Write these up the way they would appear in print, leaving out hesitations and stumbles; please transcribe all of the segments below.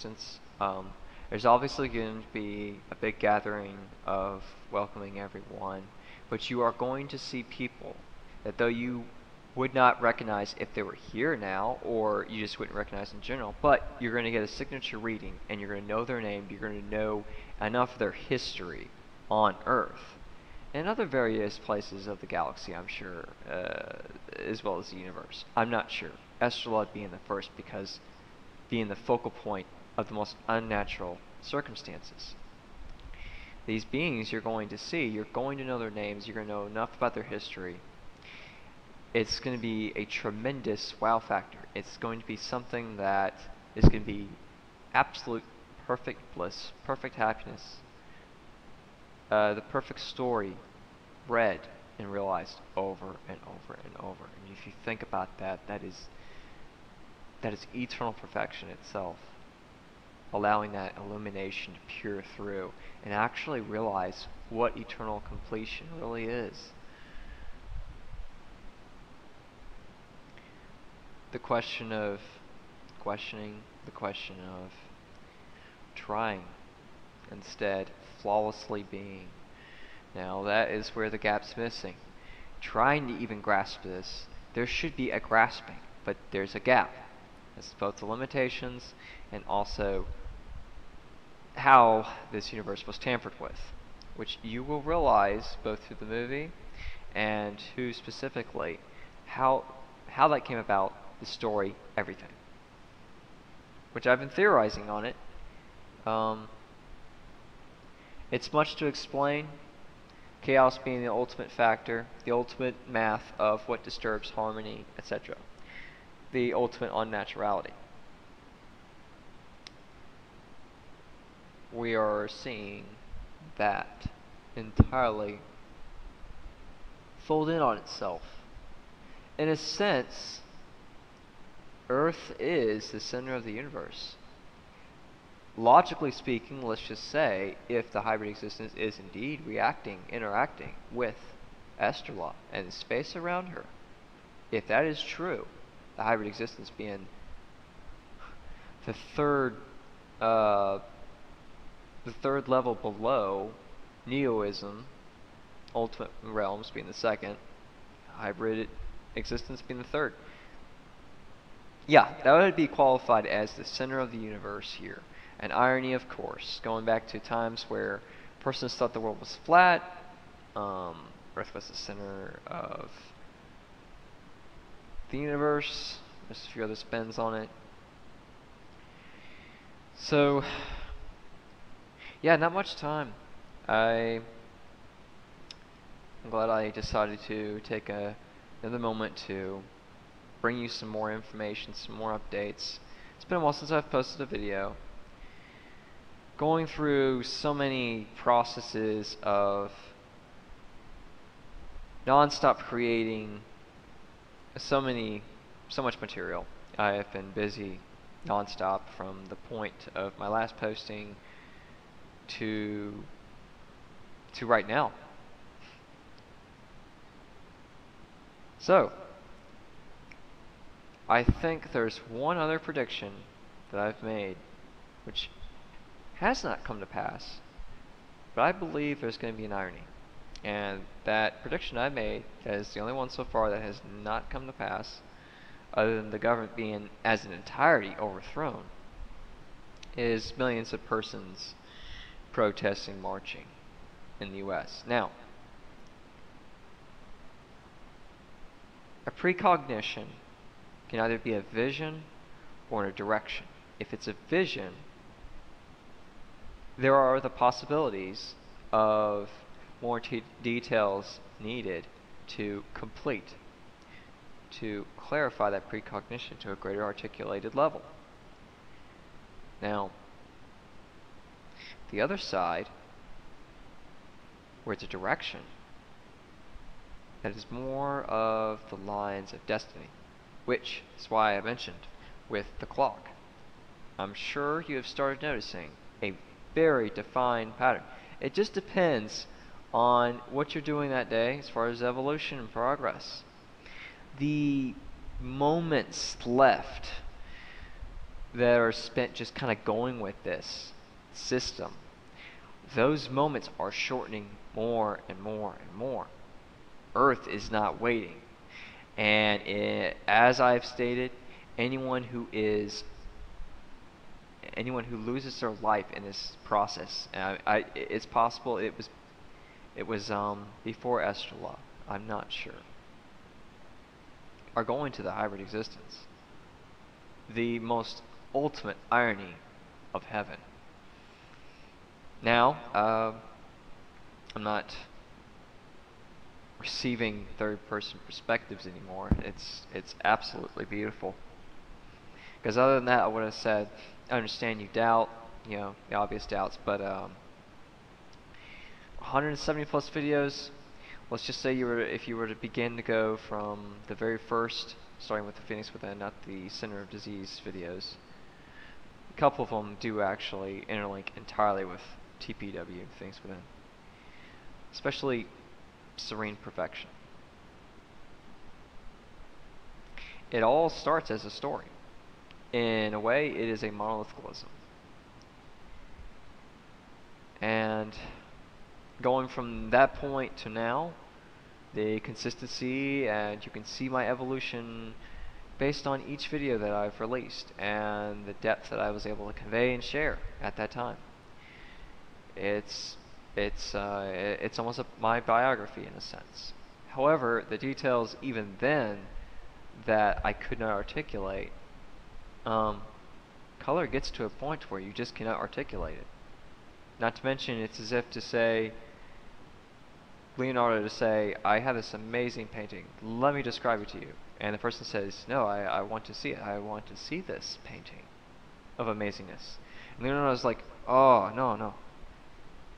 existence. There's obviously going to be a big gathering of welcoming everyone, but you are going to see people that though you would not recognize if they were here now, or you just wouldn't recognize in general, but you're going to get a signature reading, and you're going to know their name, you're going to know enough of their history on Earth, and other various places of the galaxy, I'm sure, as well as the universe. I'm not sure. Esterlla being the first, because being the focal point of the most unnatural circumstances. These beings you're going to see, you're going to know their names, you're going to know enough about their history. It's going to be a tremendous wow factor. It's going to be something that is going to be absolute perfect bliss, perfect happiness, the perfect story read and realized over and over and over. And if you think about that, that is eternal perfection itself, allowing that illumination to peer through and actually realize what eternal completion really is. The question of questioning, the question of trying, instead flawlessly being. Now that is where the gap's missing. Trying to even grasp this, there should be a grasping, but there's a gap. It's both the limitations and also how this universe was tampered with, which you will realize both through the movie and who specifically, how that came about, the story, everything. Which I've been theorizing on it. It's much to explain. Chaos being the ultimate factor, the ultimate math of what disturbs harmony, etc. The ultimate unnaturality. We are seeing that entirely fold in on itself. In a sense, Earth is the center of the universe. Logically speaking, let's just say, if the hybrid existence is indeed interacting with Esterlla and the space around her, if that is true, the hybrid existence being the third level below Neoism, ultimate realms being the second, hybrid existence being the third. Yeah, that would be qualified as the center of the universe here. An irony, of course, going back to times where persons thought the world was flat, Earth was the center of the universe. There's a few other spins on it. So, yeah, not much time. I'm glad I decided to take another moment to bring you some more information, some more updates. It's been a while since I've posted a video. Going through so many processes of non-stop creating so much material. I have been busy non-stop from the point of my last posting to right now. So, I think there's one other prediction that I've made, which has not come to pass, but I believe there's going to be an irony. And that prediction I made is the only one so far that has not come to pass, other than the government being as an entirety overthrown, is millions of persons protesting, marching in the US. Now, a precognition can either be a vision or a direction. If it's a vision, there are the possibilities of more details needed to complete, to clarify that precognition to a greater articulated level. Now, the other side, where it's a direction, that is more of the lines of destiny, which is why I mentioned with the clock. I'm sure you have started noticing a very defined pattern. It just depends on what you're doing that day as far as evolution and progress. The moments left that are spent just kind of going with this system, those moments are shortening more and more and more. Earth is not waiting. And as I've stated, anyone who loses their life in this process, it's possible it was before Esterlla, I'm not sure, are going to the hybrid existence. The most ultimate irony of heaven. Now, I'm not receiving third-person perspectives anymore. It's absolutely beautiful. Because other than that, I would have said, I understand you doubt, you know, the obvious doubts, but 170 plus videos. Let's just say if you were to begin to go from the very first, starting with the Phoenix Within, not the Center of Disease videos. A couple of them do actually interlink entirely with T.p.W, Phoenix Within, especially Serene Perfection. It all starts as a story. In a way, it is a monolithicalism. And going from that point to now, the consistency, and you can see my evolution based on each video that I've released and the depth that I was able to convey and share at that time. It's almost my biography in a sense. However, the details even then that I could not articulate, color gets to a point where you just cannot articulate it. Not to mention, it's as if to say, Leonardo to say, I have this amazing painting, let me describe it to you. And the person says, no, I want to see it. I want to see this painting of amazingness. And Leonardo's like, oh, no.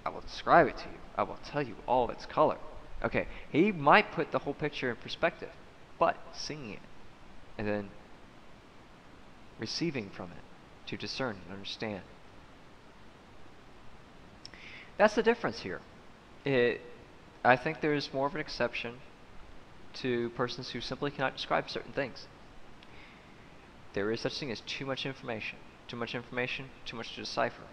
I will describe it to you. I will tell you all of its color. Okay, he might put the whole picture in perspective, but seeing it and then receiving from it to discern and understand. That's the difference here. I think there's more of an exception to persons who simply cannot describe certain things. There is such thing as too much information. Too much information, too much to decipher.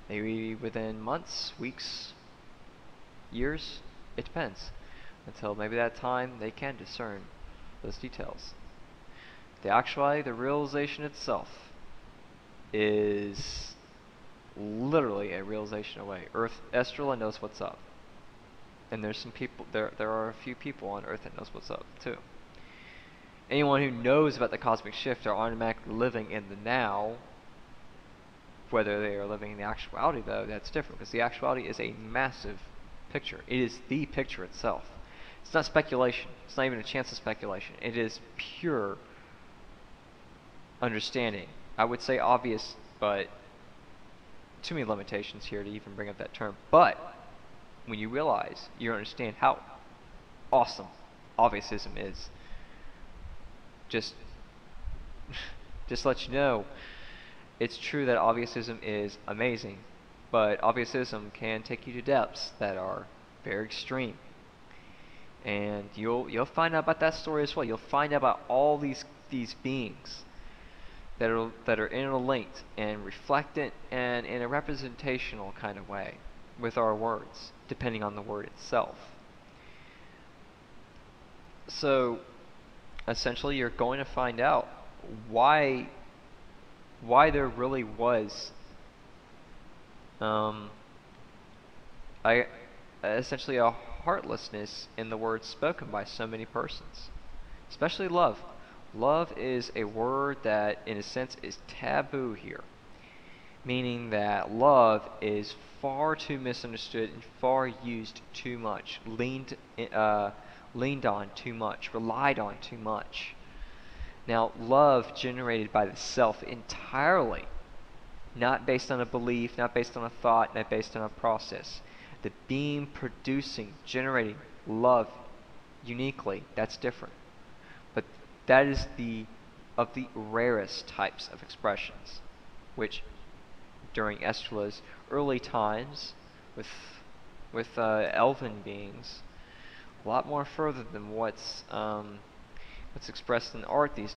Maybe within months, weeks, years, it depends. Until maybe that time they can discern those details. The actuality, the realization itself is literally a realization away. Esterlla knows what's up. And there's some people, there are a few people on Earth that knows what's up too. Anyone who knows about the cosmic shift are automatically living in the now. Whether they are living in the actuality, though, that's different, because the actuality is a massive picture. It is the picture itself. It's not speculation. It's not even a chance of speculation. It is pure understanding. I would say obvious, but too many limitations here to even bring up that term. But when you realize, you understand how awesome obviousm is. Just let you know, it's true that obviousm is amazing, but obviousm can take you to depths that are very extreme. And you'll find out about that story as well. You'll find out about all these beings that are interlinked and reflected and in a representational kind of way with our words, depending on the word itself. So essentially, you're going to find out why there really was essentially a heartlessness in the words spoken by so many persons, especially love. Love is a word that, in a sense, is taboo here, meaning that love is far too misunderstood and far used too much, leaned on too much, relied on too much. Now, love generated by the self entirely, not based on a belief, not based on a thought, not based on a process. The being producing, generating love uniquely, that's different. But that is of the rarest types of expressions, which during Estrella's early times with elven beings, a lot more further than what's expressed in art these